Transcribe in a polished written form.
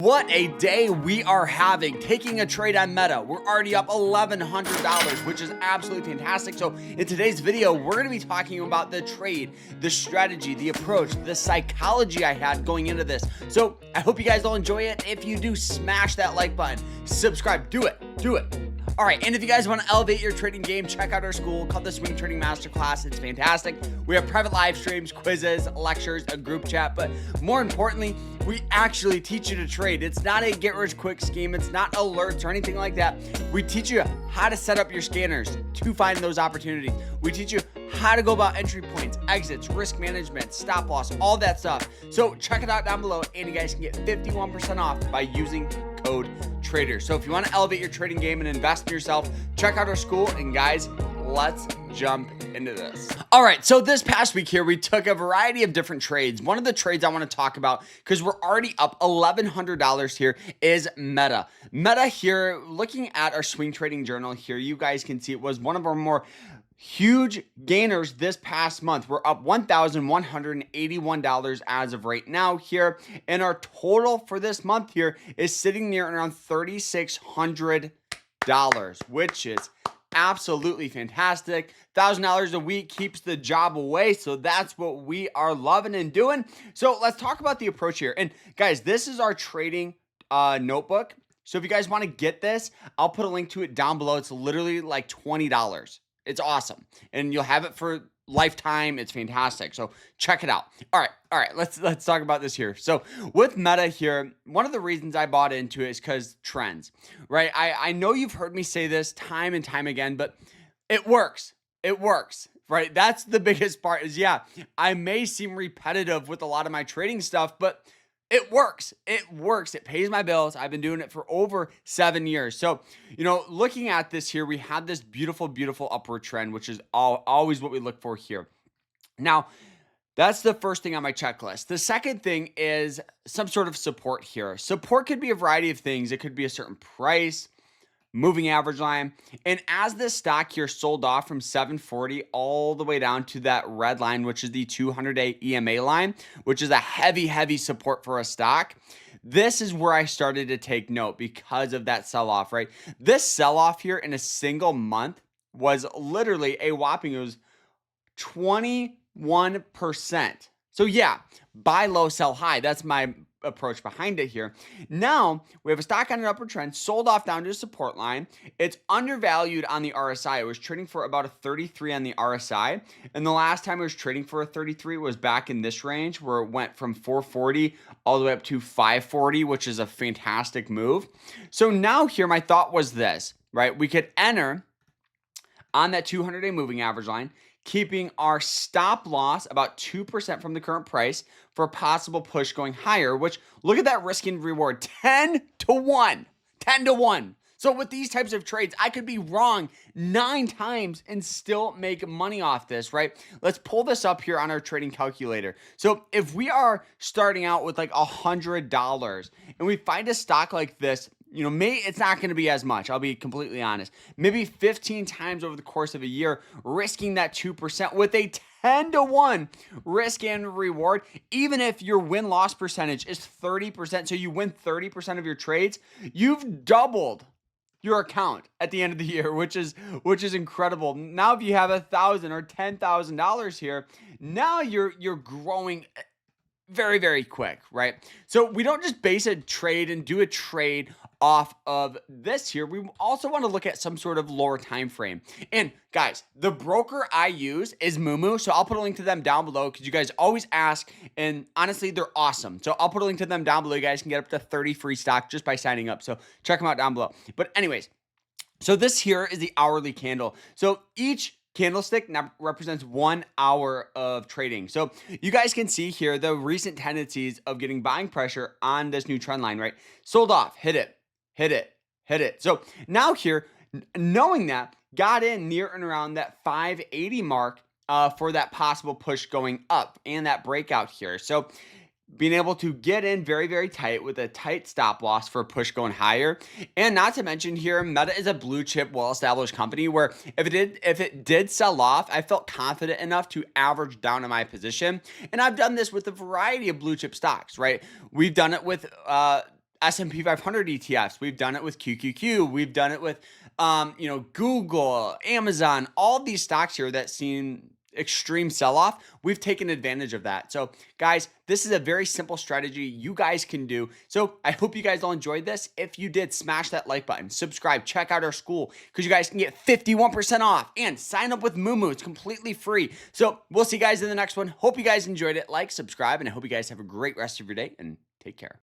What a day we are having, taking a trade on Meta. We're already up $1,100, which is absolutely fantastic. So in today's video, we're going to be talking about the trade, the strategy, the approach, the psychology I had going into this. So I hope you guys all enjoy it. If you do, smash that like button, subscribe, do it. All right, and if you guys want to elevate your trading game, check out our school called the Swing Trading Masterclass. It's fantastic. We have private live streams, quizzes, lectures, a group chat, but more importantly, we actually teach you to trade. It's not a get-rich-quick scheme. It's not alerts or anything like that. We teach you how to set up your scanners to find those opportunities. We teach you how to go about entry points, exits, risk management, stop loss, all that stuff. So check it out down below, and you guys can get 51% off by using code TRADER. So if you want to elevate your trading game and invest in yourself, check out our school. And guys, let's jump into this. All right, so this past week here, we took a variety of different trades. One of the trades I want to talk about, because we're already up $1,100 here, is Meta. Meta here, looking at our swing trading journal here, you guys can see it was one of our more huge gainers this past month. We're up $1,181 as of right now here. And our total for this month here is sitting near around $3,600, which is absolutely fantastic. $1,000 a week keeps the job away. So that's what we are loving and doing. So let's talk about the approach here. And guys, this is our trading notebook. So if you guys want to get this, I'll put a link to it down below. It's literally like $20. It's awesome. And you'll have it for lifetime. It's fantastic. So check it out. All right. Let's talk about this here. So with Meta here, one of the reasons I bought into it is because trends, right? I know you've heard me say this time and time again, but it works. It works, right? That's the biggest part is, yeah, I may seem repetitive with a lot of my trading stuff, but it works. It works. It pays my bills. I've been doing it for over 7 years. So, looking at this here, we had this beautiful, beautiful upward trend, which is always what we look for here. Now, that's the first thing on my checklist. The second thing is some sort of support here. Support could be a variety of things. It could be a certain price, moving average line. And as this stock here sold off from 740 all the way down to that red line, which is the 200-day EMA line, which is a heavy, heavy support for a stock, this is where I started to take note because of that sell-off, right? This sell-off here in a single month was literally a whopping, it was 21%. So yeah, buy low, sell high. That's my approach behind it here. Now we have a stock on an upward trend, sold off down to a support line. It's undervalued on the RSI. It was trading for about a 33 on the RSI. And the last time it was trading for a 33 was back in this range where it went from 440 all the way up to 540, which is a fantastic move. So now here, my thought was this, right? We could enter on that 200-day moving average line, keeping our stop loss about 2% from the current price for a possible push going higher, which look at that risk and reward, 10 to 1. So with these types of trades, I could be wrong 9 times and still make money off this, right? Let's pull this up here on our trading calculator. So if we are starting out with like $100 and we find a stock like this, maybe it's not going to be as much. I'll be completely honest. Maybe 15 times over the course of a year, risking that 2% with a 10 to 1 risk and reward. Even if your win-loss percentage is 30%, so you win 30% of your trades, you've doubled your account at the end of the year, which is incredible. Now, if you have $1,000 or $10,000 here, now you're growing very, very quick, right? So we don't just base a trade and do a trade off of this here. We also want to look at some sort of lower time frame. And guys, the broker I use is Moomoo, so I'll put a link to them down below because you guys always ask, and honestly, they're awesome. So I'll put a link to them down below. You guys can get up to 30 free stock just by signing up. So check them out down below. But anyways, so this here is the hourly candle. So each candlestick now represents 1 hour of trading. So you guys can see here the recent tendencies of getting buying pressure on this new trend line, right? Sold off, hit it. So now here, knowing that, got in near and around that 580 mark for that possible push going up and that breakout here. So being able to get in very, very tight with a tight stop loss for a push going higher. And not to mention here, Meta is a blue chip, well-established company where if it did sell off, I felt confident enough to average down in my position. And I've done this with a variety of blue chip stocks, right? We've done it with S&P 500 ETFs. We've done it with QQQ. We've done it with, Google, Amazon, all these stocks here that seen extreme sell-off. We've taken advantage of that. So guys, this is a very simple strategy you guys can do. So I hope you guys all enjoyed this. If you did, smash that like button, subscribe, check out our school because you guys can get 51% off and sign up with Moomoo. It's completely free. So we'll see you guys in the next one. Hope you guys enjoyed it. Like, subscribe, and I hope you guys have a great rest of your day and take care.